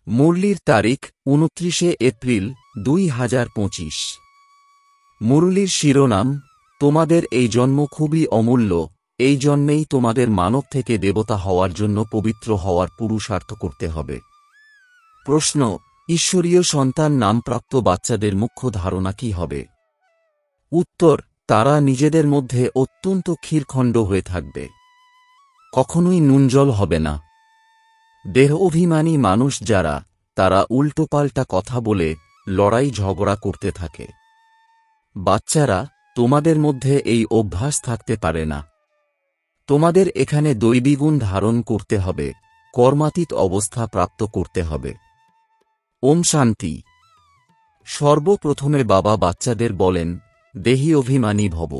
মুরলির তারিখ ২৯ এপ্রিল ২০২৫। মুরলির শিরোনাম, তোমাদের এই জন্ম খুবই অমূল্য, এই জন্মেই তোমাদের মানব থেকে দেবতা হওয়ার জন্য পবিত্র হওয়ার পুরুষার্থ করতে হবে। প্রশ্ন, ঈশ্বরীয় সন্তান নামপ্রাপ্ত বাচ্চাদের মুখ্য ধারণা কি হবে? উত্তর, তারা নিজেদের মধ্যে অত্যন্ত ক্ষীরখণ্ড হয়ে থাকবে, কখনোই নুনজল হবে না। দেহ অভিমানী মানুষ যারা, তারা উল্টোপাল্টা কথা বলে লড়াই ঝগড়া করতে থাকে। বাচ্চারা, তোমাদের মধ্যে এই অভ্যাস থাকতে পারে না। তোমাদের এখানে দৈবী গুণ ধারণ করতে হবে, কর্মাতীত অবস্থা প্রাপ্ত করতে হবে। ওম শান্তি। সর্বপ্রথমে বাবা বাচ্চাদের বলেন, দেহী অভিমানী ভব,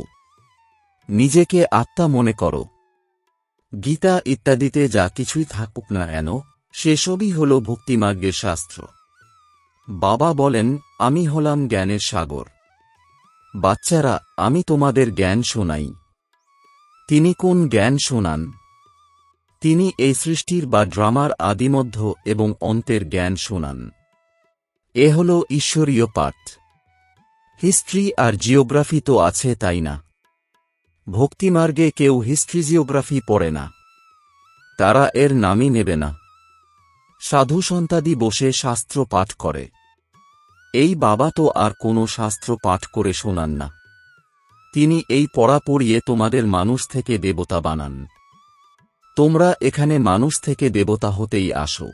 নিজেকে আত্মা মনে করো। গীতা ইত্যাদিতে যা কিছুই থাকুক না কেন, সেসবই হল ভক্তিমার্গের শাস্ত্র। বাবা বলেন, আমি হলাম জ্ঞানের সাগর। বাচ্চারা, আমি তোমাদের জ্ঞান শোনাই। তিনি কোন জ্ঞান শোনান? তিনি এই সৃষ্টির বা ড্রামার আদিমধ্য এবং অন্তের জ্ঞান শোনান। এ হল ঈশ্বরীয় পাঠ। হিস্ট্রি আর জিওগ্রাফি তো আছে, তাই না? ভক্তিমার্গে কেউ হিস্ট্রি জিওগ্রাফি পড়ে না, তারা এর নামই নেবে না। সাধু সন্তাদি বসে শাস্ত্র পাঠ করে। এই বাবা তো আর কোনো শাস্ত্র পাঠ করে শোনান না, তিনি এই পড়া পড়িয়ে তোমাদের মানুষ থেকে দেবতা বানান। তোমরা এখানে মানুষ থেকে দেবতা হতেই আসো।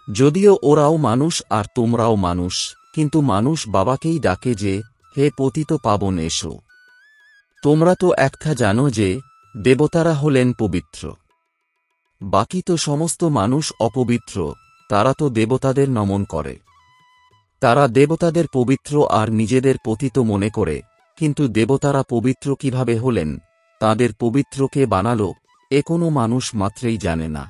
যদিও ওরাও মানুষ আর তোমরাও মানুষ, কিন্তু মানুষ বাবাকেই ডাকে যে, হে পতিত পাবন এসো। তোমরা তো একটা জানো যে, দেবতারা হলেন পবিত্র। বাকি তো সমস্ত মানুষ অপবিত্র, তারা তো দেবতাদের নমন করে। তারা দেবতাদের পবিত্র আর নিজেদের পতিত মনে করে, কিন্তু দেবতারা পবিত্র কিভাবে হলেন, তাদের পবিত্রকে বানালো, এ কোনো মানুষ মাত্রেই জানে না।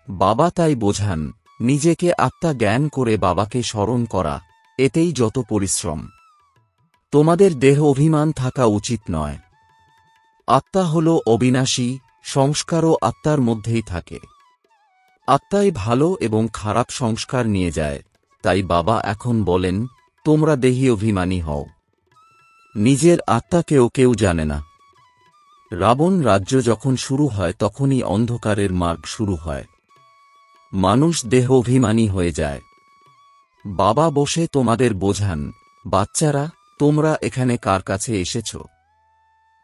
বাবা তাই বোঝান, নিজেকে আত্মা জ্ঞান করে বাবাকে স্মরণ করা, এতেই যত পরিশ্রম। তোমাদের দেহ অভিমান থাকা উচিত নয়। আত্মা হল অবিনাশী, সংস্কারও আত্মার মধ্যেই থাকে। আত্মাই ভালো এবং খারাপ সংস্কার নিয়ে যায়। তাই বাবা এখন বলেন, তোমরা দেহী অভিমানী হও। নিজের আত্মাকেও কেউ জানে না। রাবণ রাজ্য যখন শুরু হয় তখনই অন্ধকারের মার্গ শুরু হয়। মানুষ দেহ অভিমানী হয়ে যায়। বাবা বসে তোমাদের বোঝান, বাচ্চারা, তোমরা এখানে কার কাছে এসেছ?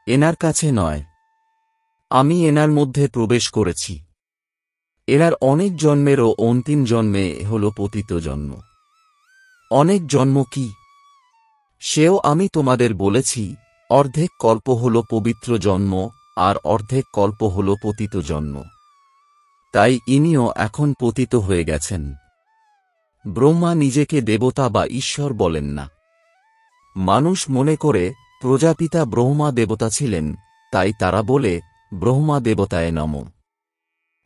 এনার কাছে নয়। আমি এনার মধ্যে প্রবেশ করেছি। এনার অনেক জন্মেরও অন্তিম জন্মে হল পতিত জন্ম। অনেক জন্ম কি? সেও আমি তোমাদের বলেছি, অর্ধেক কল্প হল পবিত্র জন্ম, আর অর্ধেক কল্প হল পতিত জন্ম। তাই ইনিও এখন পতিত হয়ে গেছেন। ব্রহ্মা নিজেকে দেবতা বা ঈশ্বর বলেন না। মানুষ মনে করে প্রজাপিতা ব্রহ্মা দেবতা ছিলেন, তাই তারা বলে, ব্রহ্মা দেবতায় নমঃ।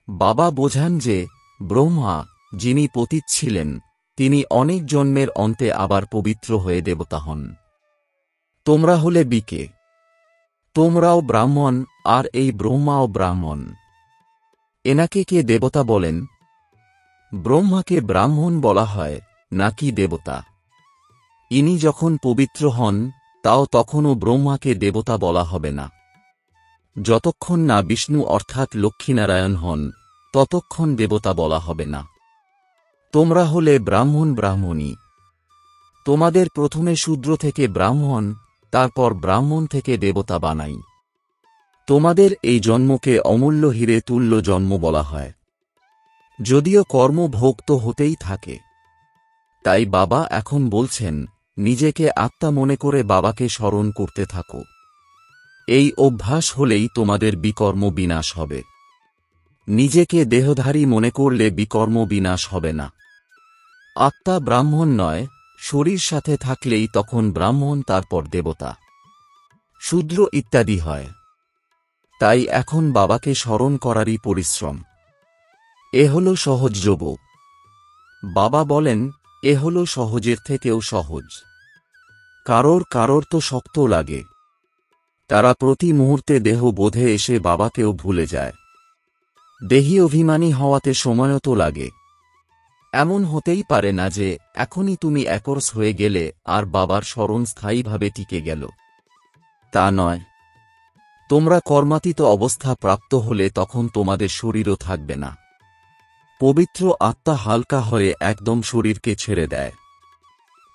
বাবা বোঝান যে, ব্রহ্মা, যিনি পতিত ছিলেন, তিনি অনেক জন্মের অন্তে আবার পবিত্র হয়ে দেবতা হন। তোমরা হলে বিকে। তোমরাও ব্রাহ্মণ, আর এই ব্রহ্মাও ব্রাহ্মণ। এনাকে কে দেবতা বলেন? ব্রহ্মাকে ব্রাহ্মণ বলা হয়, নাকি দেবতা? ইনি যখন পবিত্র হন, তাও তখনও ব্রহ্মাকে দেবতা বলা হবে না। যতক্ষণ না বিষ্ণু অর্থাৎ লক্ষ্মীনারায়ণ হন, ততক্ষণ দেবতা বলা হবে না। তোমরা হলে ব্রাহ্মণ ব্রাহ্মণী। তোমাদের প্রথমে শূদ্র থেকে ব্রাহ্মণ, তারপর ব্রাহ্মণ থেকে দেবতা বানাই। তোমাদের এই জন্মকে অমূল্য হীরে তুল্য জন্ম বলা হয়। যদিও কর্ম ভোগ তো হতেই থাকে। তাই বাবা এখন বলছেন, নিজেকে আত্মা মনে করে বাবাকে স্মরণ করতে থাকো। এই অভ্যাস হলেই তোমাদের বিকর্ম বিনাশ হবে। নিজেকে দেহধারী মনে করলে বিকর্ম বিনাশ হবে না। আত্মা ব্রাহ্মণ নয়, শরীর সাথে থাকলেই তখন ব্রাহ্মণ, তারপর দেবতা, শূদ্র ইত্যাদি হয়। তাই এখন বাবাকে স্মরণ করারই পরিশ্রম। এ হল সহজযোগ। বাবা বলেন, এ হল সহজের থেকেও সহজ। কারোর কারোর তো শক্ত লাগে। তারা প্রতি মুহূর্তে দেহ বোধে এসে বাবাকেও ভুলে যায়। দেহী অভিমানী হওয়াতে সময়ও তো লাগে। এমন হতেই পারে না যে এখনই তুমি একরস হয়ে গেলে আর বাবার স্মরণ স্থায়ীভাবে টিকে গেল। তা নয়। তোমরা কর্মাতীত অবস্থা প্রাপ্ত হলে তখন তোমাদের শরীরও থাকবে না। পবিত্র আত্মা হালকা হয়ে একদম শরীরকে ছেড়ে দেয়।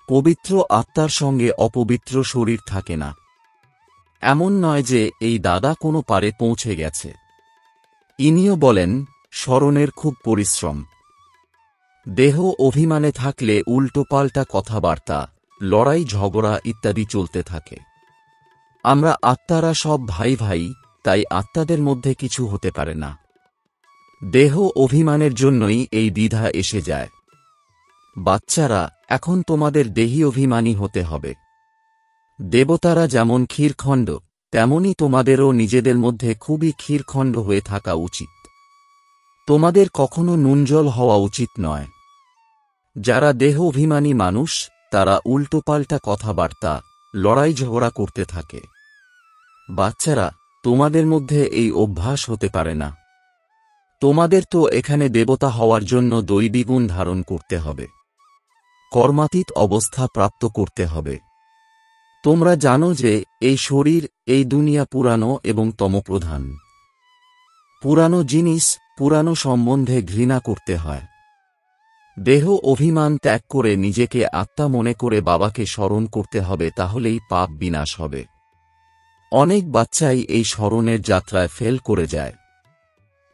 পবিত্র আত্মার সঙ্গে অপবিত্র শরীর থাকে না। এমন নয় যে এই দাদা কোনো পারে পৌঁছে গেছে। ইনিও বলেন, স্মরণের খুব পরিশ্রম। দেহ অভিমানে থাকলে উল্টোপাল্টা কথাবার্তা, লড়াই ঝগড়া ইত্যাদি চলতে থাকে। আমরা আত্মারা সব ভাই ভাই, তাই আত্মাদের মধ্যে কিছু হতে পারে না। দেহ অভিমানের জন্যই এই দ্বিধা এসে যায়। বাচ্চারা, এখন তোমাদের দেহী অভিমানী হতে হবে। দেবতারা যেমন ক্ষীরখণ্ড, তেমনি তোমাদেরও নিজেদের মধ্যে খুবই ক্ষীরখণ্ড হয়ে থাকা উচিত। তোমাদের কখনো নুনজল হওয়া উচিত নয়। যারা দেহ অভিমানী মানুষ, তারা উল্টোপাল্টা কথাবার্তা, লড়াই ঝগড়া করতে থাকে। বাচ্চারা, তোমাদের মধ্যে এই অভ্যাস হতে পারে না। তোমাদের তো এখানে দেবতা হওয়ার জন্য দৈবী গুণ ধারণ করতে হবে, কর্মাতীত অবস্থা প্রাপ্ত করতে হবে। তোমরা জানো যে এই শরীর, এই দুনিয়া পুরানো এবং তমপ্রধান। পুরানো জিনিস, পুরানো সম্বন্ধে ঘৃণা করতে হয়। দেহ অভিমান ত্যাগ করে নিজেকে আত্মা মনে করে বাবাকে স্মরণ করতে হবে, তাহলেই পাপ বিনাশ হবে। অনেক বাচ্চাই এই স্মরণের যাত্রায় ফেল করে যায়।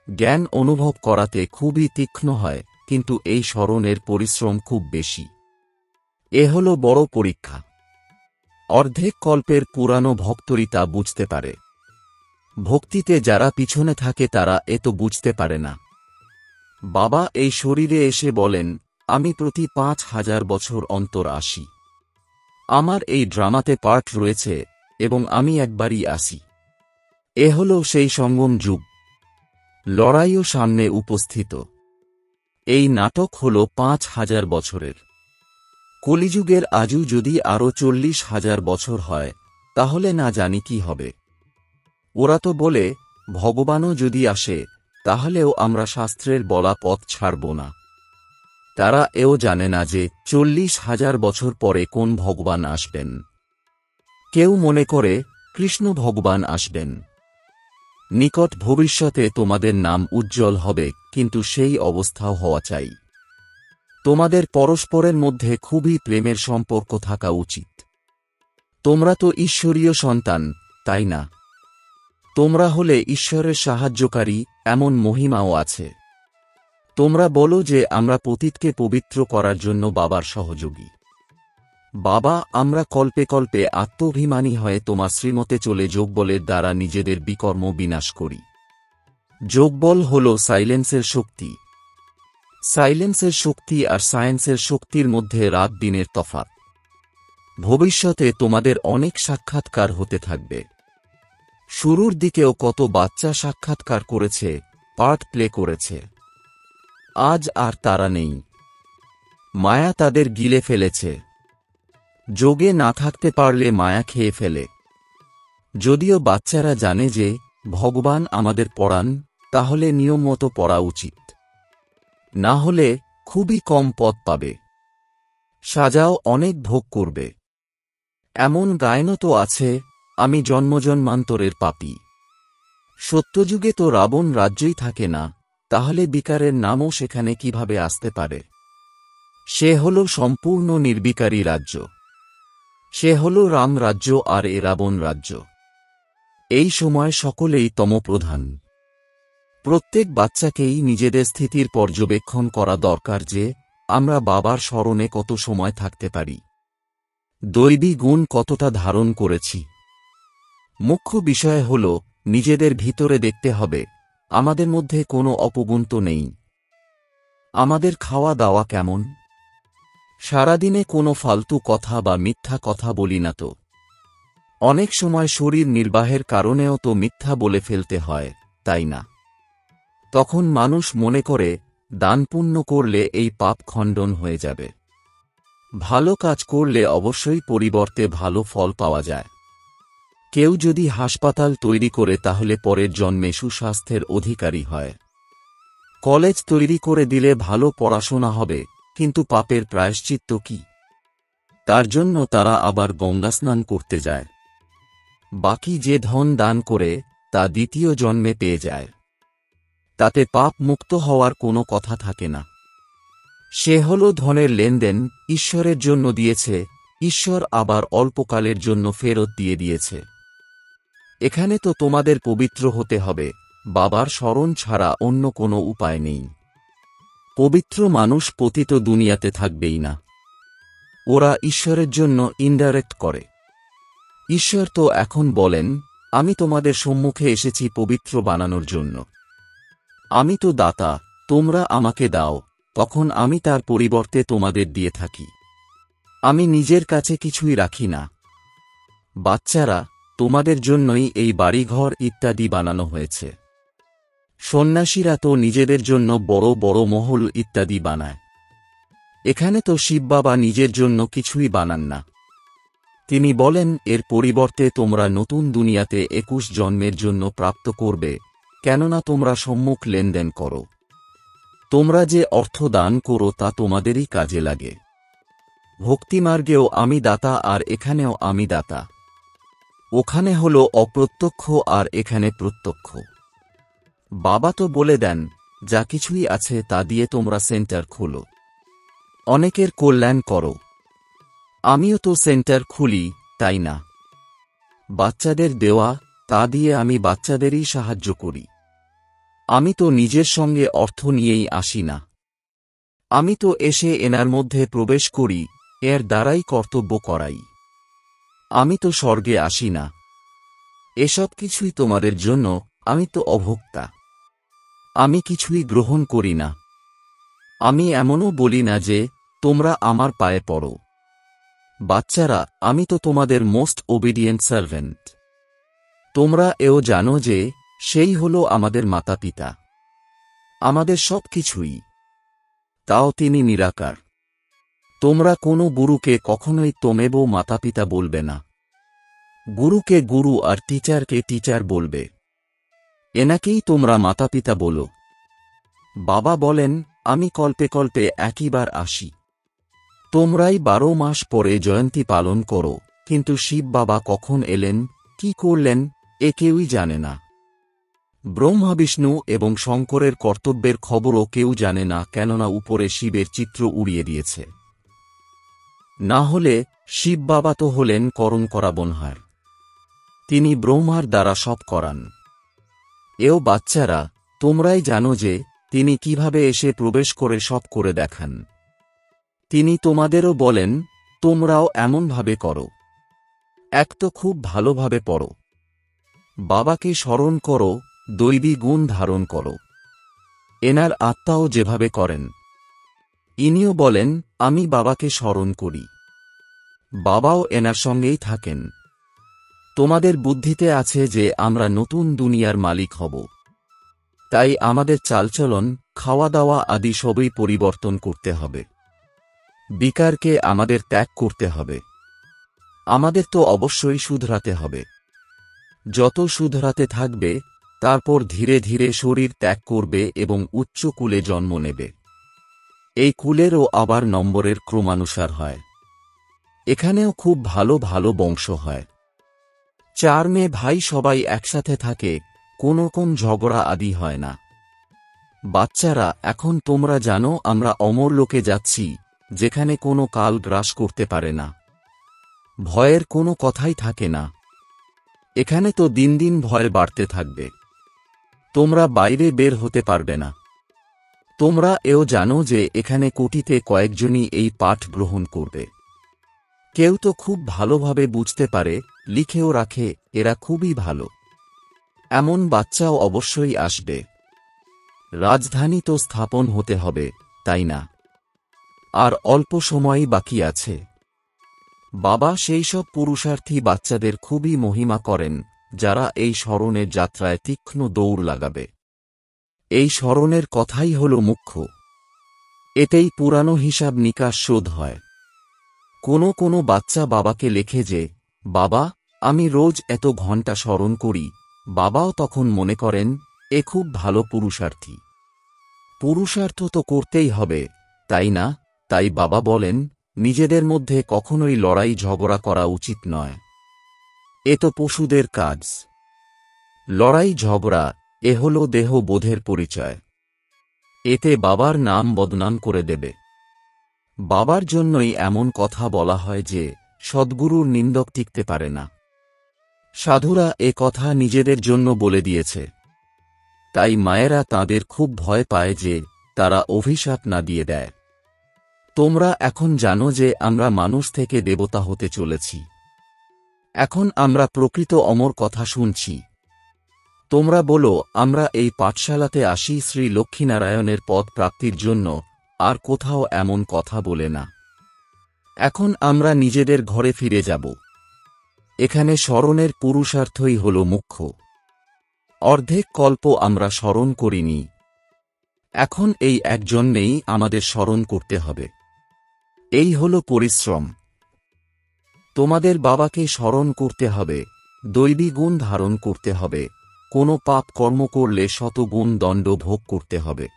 জ্ঞান অনুভব করাতে খুবই তীক্ষ্ণ হয়, কিন্তু এই স্মরণের পরিশ্রম খুব বেশি। এ হল বড় পরীক্ষা। অর্ধেক কল্পের পুরানো ভক্তই তা বুঝতে পারে। ভক্তিতে যারা পিছনে থাকে তারা এ তো বুঝতে পারে না। বাবা এই শরীরে এসে বলেন, আমি প্রতি ৫,০০০ বছর অন্তর আসি। আমার এই ড্রামাতে পার্ট রয়েছে এবং আমি একবারই আসি। এ হল সেই সঙ্গম যুগ। লড়াইও সামনে উপস্থিত। এই নাটক হল ৫,০০০ বছরের। কলিযুগের আজও যদি আরও ৪০,০০০ বছর হয়, তাহলে না জানি কি হবে। ওরা তো বলে, ভগবানও যদি আসে, তাহলেও আমরা শাস্ত্রের বলা পথ ছাড়ব না। তারা এও জানে না যে ৪০,০০০ বছর পরে কোন ভগবান আসবেন। কেউ মনে করে কৃষ্ণ ভগবান আসবেন। নিকট ভবিষ্যতে তোমাদের নাম উজ্জ্বল হবে, কিন্তু সেই অবস্থাও হওয়া চাই। তোমাদের পরস্পরের মধ্যে খুবই প্রেমের সম্পর্ক থাকা উচিত। তোমরা তো ঈশ্বরীয় সন্তান, তাই না? তোমরা হলে ঈশ্বরের সাহায্যকারী, এমন মহিমাও আছে। তোমরা বলো যে আমরা পতিতকে পবিত্র করার জন্য বাবার সহযোগী। বাবা, আমরা কল্পে কল্পে আত্মঅভিমানী হয়ে তোমার শ্রীমতে চলে যোগবলের দ্বারা নিজেদের বিকর্ম বিনাশ করি। যোগবল হল সাইলেন্সের শক্তি। সাইলেন্সের শক্তি আর সায়েন্সের শক্তির মধ্যে রাত দিনের তফাৎ। ভবিষ্যতে তোমাদের অনেক সাক্ষাৎকার হতে থাকবে। শুরুর দিকেও কত বাচ্চা সাক্ষাৎকার করেছে, পার্ট প্লে করেছে। আজ আর তারা নেই। মায়া তাদের গিলে ফেলেছে। যোগে না থাকতে পারলে মায়া খেয়ে ফেলে। যদিও বাচ্চারা জানে যে ভগবান আমাদের পড়ান, তাহলে নিয়ম মতো পড়া উচিত। না হলে খুবই কম পদ পাবে। সাজাও অনেক ভোগ করবে। এমন গায়নও তো আছে, আমি জন্মজন্মান্তরের পাপী। সত্যযুগে তো রাবণ রাজ্যই থাকে না, তাহলে বিকারের নামও সেখানে কিভাবে আসতে পারে? সে হল সম্পূর্ণ নির্বিকারী রাজ্য। সে হল রাম রাজ্য আর এ রাবণ রাজ্য। এই সময় সকলেই তমপ্রধান। প্রত্যেক বাচ্চাকেই নিজেদের স্থিতির পর্যবেক্ষণ করা দরকার যে আমরা বাবার স্মরণে কত সময় থাকতে পারি, দৈবী গুণ কতটা ধারণ করেছি। মুখ্য বিষয় হল নিজেদের ভিতরে দেখতে হবে আমাদের মধ্যে কোনো অপগুণ তো নেই। আমাদের খাওয়া দাওয়া কেমন? সারাদিনে কোনো ফালতু কথা বা মিথ্যা কথা বলি না তো? অনেক সময় শরীর নির্বাহের কারণেও তো মিথ্যা বলে ফেলতে হয়, তাই না? তখন মানুষ মনে করে দান পুণ্য করলে এই পাপ খণ্ডন হয়ে যাবে। ভালো কাজ করলে অবশ্যই পরিবর্তে ভালো ফল পাওয়া যায়। কেউ যদি হাসপাতাল তৈরি করে তাহলে পরের জন্মে সুস্বাস্থ্যের অধিকারী হয়। কলেজ তৈরি করে দিলে ভালো পড়াশোনা হবে, কিন্তু পাপের প্রায়শ্চিত্ত কি? তার জন্য তারা আবার গঙ্গা স্নান করতে যায়। বাকি যে ধন দান করে তা দ্বিতীয় জন্মে পেয়ে যায়। তাতে পাপ মুক্ত হওয়ার কোনো কথা থাকে না। সে হল ধনের লেনদেন ঈশ্বরের জন্য দিয়েছে, ঈশ্বর আবার অল্পকালের জন্য ফেরত দিয়ে দিয়েছে। এখানে তো তোমাদের পবিত্র হতে হবে, বাবার স্মরণ ছাড়া অন্য কোনো উপায় নেই। পবিত্র মানুষ পতিত দুনিয়াতে থাকবেই না। ওরা ঈশ্বরের জন্য ইনডাইরেক্ট করে। ঈশ্বর তো এখন বলেন, আমি তোমাদের সম্মুখে এসেছি পবিত্র বানানোর জন্য। আমি তো দাতা, তোমরা আমাকে দাও, তখন আমি তার পরিবর্তে তোমাদের দিয়ে থাকি। আমি নিজের কাছে কিছুই রাখি না। বাচ্চারা, তোমাদের জন্যই এই বাড়িঘর ইত্যাদি বানানো হয়েছে। সন্ন্যাসীরা তো নিজেদের জন্য বড় বড় মহল ইত্যাদি বানায়। এখানে তো শিব বাবা নিজের জন্য কিছুই বানান না। তিনি বলেন, এর পরিবর্তে তোমরা নতুন দুনিয়াতে 21 জন্মের জন্য প্রাপ্ত করবে, কেননা তোমরা সম্মুখ লেনদেন করো। তোমরা যে অর্থ দান করো তা তোমাদেরই কাজে লাগে। ভক্তিমার্গেও আমি দাতা আর এখানেও আমি দাতা। ওখানে হল অপ্রত্যক্ষ আর এখানে প্রত্যক্ষ। বাবা তো বলে দেন, যা কিছুই আছে তা দিয়ে তোমরা সেন্টার খোলো, অনেকের কল্যাণ করো। আমিও তো সেন্টার খুলি, তাই না? বাচ্চাদের দেওয়া তা দিয়ে আমি বাচ্চাদেরই সাহায্য করি। আমি তো নিজের সঙ্গে অর্থ নিয়েই আসি না। আমি তো এসে এনার মধ্যে প্রবেশ করি, এর দ্বারাই কর্তব্য করাই। আমি তো স্বর্গে আসি না। এসব কিছুই তোমাদের জন্য, আমি তো অভোক্তা। আমি কিছুই গ্রহণ করি না। আমি এমনও বলি না যে তোমরা আমার পায়ে পড়ো। বাচ্চারা, আমি তো তোমাদের মোস্ট ওবিডিয়েন্ট সার্ভেন্ট। তোমরা এও জানো যে সেই হল আমাদের মাতা পিতা, আমাদের সব কিছুই। তাও তিনি নিরাকার। তোমরা কোনো গুরুকে কখনোই তোমেব মাতা পিতা বলবে না। গুরুকে গুরু আর টিচারকে টিচার বলবে। এনাকেই তোমরা মাতা পিতা বলো। বাবা বলেন, আমি কল্পে কল্পে একইবার আসি। তোমরাই 12 মাস পরে জয়ন্তী পালন করো, কিন্তু শিব বাবা কখন এলেন, কি করলেন, এ কেউই জানে না। ব্রহ্মা বিষ্ণু এবং শঙ্করের কর্তব্যের খবরও কেউ জানে না, কেননা উপরে শিবের চিত্র উড়িয়ে দিয়েছে। না হলে শিব বাবা তো হলেন করণ করা বনহার। তিনি ব্রহ্মার দ্বারা সব করান। এও বাচ্চারা, তোমরাই জানো যে তিনি কিভাবে এসে প্রবেশ করে সব করে দেখান। তিনি তোমাদেরও বলেন, তোমরাও এমনভাবে করো। এক তো খুব ভালোভাবে পড়ো, বাবাকে স্মরণ করো, দৈবী গুণ ধারণ করো। এনার আত্মাও যেভাবে করেন। ইনিও বলেন, আমি বাবাকে স্মরণ করি। বাবাও এনার সঙ্গেই থাকেন। তোমাদের বুদ্ধিতে আছে যে আমরা নতুন দুনিয়ার মালিক হব। তাই আমাদের চালচলন, খাওয়া দাওয়া আদি সবই পরিবর্তন করতে হবে। বিকারকে আমাদের ত্যাগ করতে হবে। আমাদের তো অবশ্যই শুধরাতে হবে। যত শুধরাতে থাকবে, তারপর ধীরে ধীরে শরীর ত্যাগ করবে এবং উচ্চ কুলে জন্ম নেবে। এই কুলেরও আবার নম্বরের ক্রমানুসার হয়। এখানেও খুব ভালো ভালো বংশ হয়। 4 মেয়ে ভাই সবাই একসাথে থাকে, কোনো কোন ঝগড়া আদি হয় না। বাচ্চারা, এখন তোমরা জানো আমরা অমর লোকে যাচ্ছি, যেখানে কোনো কাল গ্রাস করতে পারে না। ভয়ের কোনো কথাই থাকে না। এখানে তো দিন দিন ভয় বাড়তে থাকবে। তোমরা বাইরে বের হতে পারবে না। তোমরা এও জানো যে এখানে কোটিতে কয়েকজনই এই পাঠ গ্রহণ করবে। কেউ তো খুব ভালোভাবে বুঝতে পারে, লিখেও রাখে, এরা খুবই ভালো। এমন বাচ্চাও অবশ্যই আসবে। রাজধানী তো স্থাপন হতে হবে, তাই না? আর অল্প সময়ই বাকি আছে। বাবা সেই সব পুরুষার্থী বাচ্চাদের খুবই মহিমা করেন, যারা এই স্মরণের যাত্রায় তীক্ষ্ণ দৌড় লাগাবে। এই স্মরণের কথাই হল মুখ্য। এতেই পুরানো হিসাব নিকাশ শোধ হয়। কোনো কোনো বাচ্চা বাবাকে লেখে যে, বাবা, আমি রোজ এত ঘন্টা স্মরণ করি। বাবাও তখন মনে করেন, এ খুব ভালো পুরুষার্থী। পুরুষার্থ তো করতেই হবে, তাই না? তাই বাবা বলেন, নিজেদের মধ্যে কখনোই লড়াই ঝগড়া করা উচিত নয়। এ তো পশুদের কাজ। লড়াই ঝগড়া এ হল দেহবোধের পরিচয়। এতে বাবার নাম বদনাম করে দেবে। বাবার জন্যই এমন কথা বলা হয় যে সদ্গুরুর নিন্দক টিকতে পারে না। সাধুরা এ কথা নিজেদের জন্য বলে দিয়েছে। তাই মায়েরা তাদের খুব ভয় পায় যে তারা অভিশাপ না দিয়ে দেয়। তোমরা এখন জানো যে আমরা মানুষ থেকে দেবতা হতে চলেছি। এখন আমরা প্রকৃত অমর কথা শুনছি। তোমরা বলো, আমরা এই পাঠশালাতে আসি শ্রী লক্ষ্মীনারায়ণের পদ প্রাপ্তির জন্য, আর কোথাও এমন কথা বলে না। এখন আমরা নিজেদের ঘরে ফিরে যাব। এখানে স্মরণের পুরুষার্থই হল মুখ্য। অর্ধেক কল্প আমরা স্মরণ করিনি। এখন এই একজন্যেই আমাদের স্মরণ করতে হবে। এই হল পরিশ্রম। তোমাদের বাবাকে স্মরণ করতে হবে, দৈবী গুণ ধারণ করতে হবে, কোনো পাপ কর্ম করলে শতগুণ দণ্ড ভোগ করতে হবে।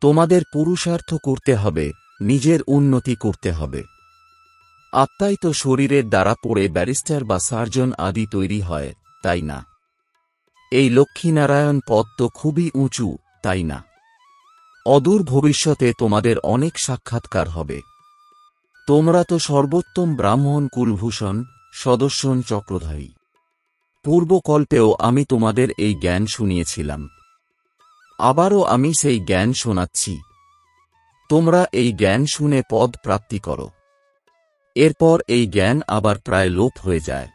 তোমাদের পুরুষার্থ করতে হবে, নিজের উন্নতি করতে হবে। আত্মাই তো শরীরের দ্বারা পড়ে ব্যারিস্টার বা সার্জন আদি তৈরি হয়, তাই না? এই লক্ষ্মীনারায়ণ পদ তো খুবই উঁচু, তাই না? অদূর ভবিষ্যতে তোমাদের অনেক সাক্ষাৎকার হবে। তোমরা তো সর্বোত্তম ব্রাহ্মণ কুলভূষণ সদস্যন চক্রধারী। পূর্বকল্পেও আমি তোমাদের এই জ্ঞান শুনিয়েছিলাম। আবারও আমি সেই জ্ঞান শোনাচ্ছি। তোমরা এই জ্ঞান শুনে পদ প্রাপ্তি করো। এরপর এই জ্ঞান আবার প্রায় লোপ হয়ে যায়।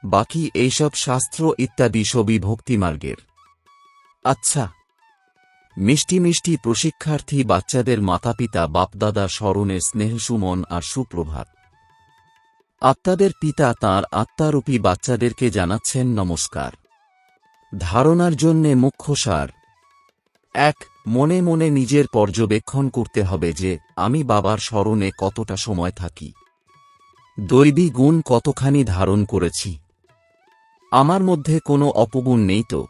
বাকি এইসব শাস্ত্র ইত্যাদি সবই ভক্তিমার্গের। আচ্ছা, মিষ্টি মিষ্টি প্রশিক্ষার্থী বাচ্চাদের মাতাপিতা বাপদাদা স্মরণে স্নেহসুমন আর সুপ্রভাত। আত্মাদের পিতা তাঁর আত্মারূপী বাচ্চাদেরকে জানাচ্ছেন নমস্কার। ধারণার জন্যে মুখ্য সার: ১. মনে মনে নিজের পর্যবেক্ষণ করতে হবে যে আমি বাবার স্মরণে কতটা সময় থাকি, দৈবী গুণ কতখানি ধারণ করেছি, আমার মধ্যে কোনো অপগুণ নেই তো,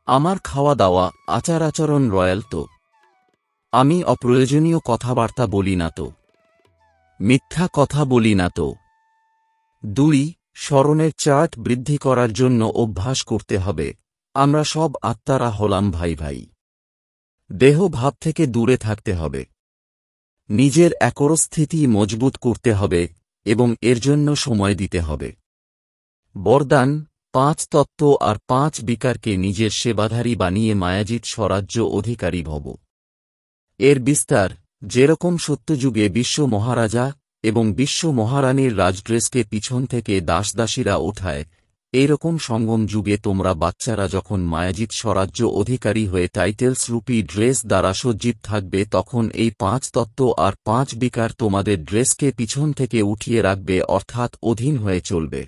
আমার খাওয়া দাওয়া আচার আচরণ রয়্যাল তো, আমি অপ্রয়োজনীয় কথাবার্তা বলি না তো, মিথ্যা কথা বলি না তো। ২. স্মরণের চার্ট বৃদ্ধি করার জন্য অভ্যাস করতে হবে আমরা সব আত্মারা হলাম ভাই ভাই। দেহ ভাব থেকে দূরে থাকতে হবে। নিজের একরস্থিতি মজবুত করতে হবে এবং এর জন্য সময় দিতে হবে। বরদান: ৫ তত্ত্ব আর ৫ বিকারকে নিজের সেবাধারী বানিয়ে মায়াজিত স্বরাজ্য অধিকারী ভব। এর বিস্তার: যেরকম সত্যযুগে বিশ্ব মহারাজা এবং বিশ্ব মহারানীর রাজড্রেসকে পিছন থেকে দাসদাসীরা ওঠায়, এইরকম সঙ্গম যুগে তোমরা বাচ্চারা যখন মায়াজিত স্বরাজ্য অধিকারী হয়ে টাইটেলস রূপী ড্রেস দ্বারা সজ্জিত থাকবে, তখন এই ৫ তত্ত্ব আর ৫ বিকার তোমাদের ড্রেসকে পিছন থেকে উঠিয়ে রাখবে, অর্থাৎ অধীন হয়ে চলবে।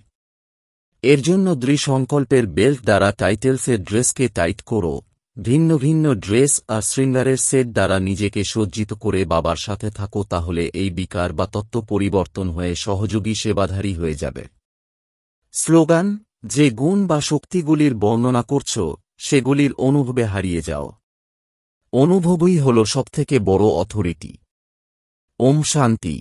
এর জন্য দৃঢ়সংকল্পের বেল্ট দ্বারা টাইটেলসের ড্রেসকে টাইট করো। ভিন্ন ভিন্ন ড্রেস আর শৃঙ্গারের সেট দ্বারা নিজেকে সজ্জিত করে বাবার সাথে থাকো, তাহলে এই বিকার বা তত্ত্ব পরিবর্তন হয়ে সহযোগী সেবাধারী হয়ে যাবে। স্লোগান: যে গুণ বা শক্তিগুলির বর্ণনা করছ সেগুলির অনুভবে হারিয়ে যাও। অনুভবই হল সবথেকে বড় অথরিটি। ওম শান্তি।